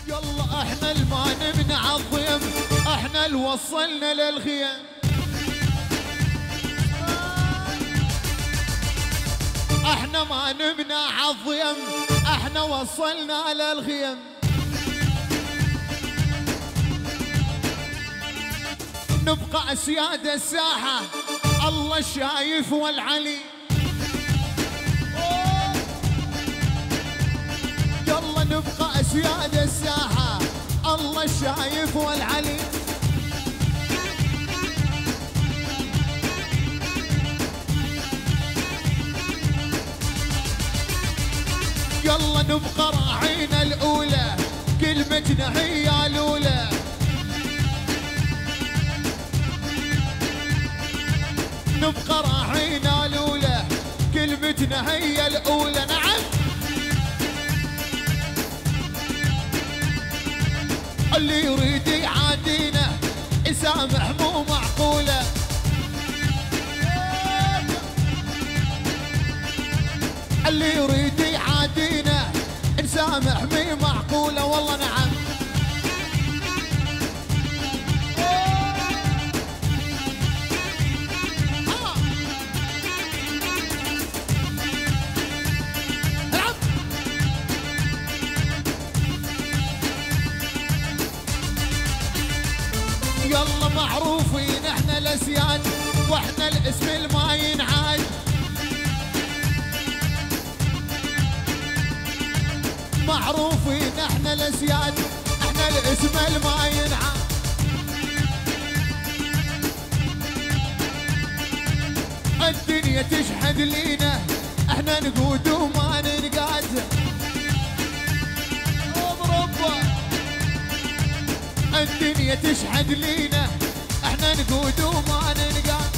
يلا احنا الما نبني عالضيم، احنا اللي وصلنا للخيم. احنا ما نبني عالضيم، احنا وصلنا للخيم. نبقى اسياد الساحة، الله الشايف والعلي. يلا نبقى اسياد الساحة، الله الشايف والعلي. يلا نبقى راعينا الاولى، كلمتنا هي الاولى. نبقى راعينا الاولى، كلمتنا هي الاولى. نعم اللي يريد يعادينا يسامح مو معقوله. اللي يريد يعادينا نسامح مي معقوله. والله نعم يلا معروفين احنا الاسياد، واحنا الاسم الما ينعاد. معروفين احنا الاسياد، احنا الاسم الما ينعاد. الدنيا تشحد لينا، احنا نقود وما ننقاد. الدنيا تشحد لينا، احنا نقود وما ننقاد.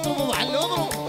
اضربوا معلم اضربوا.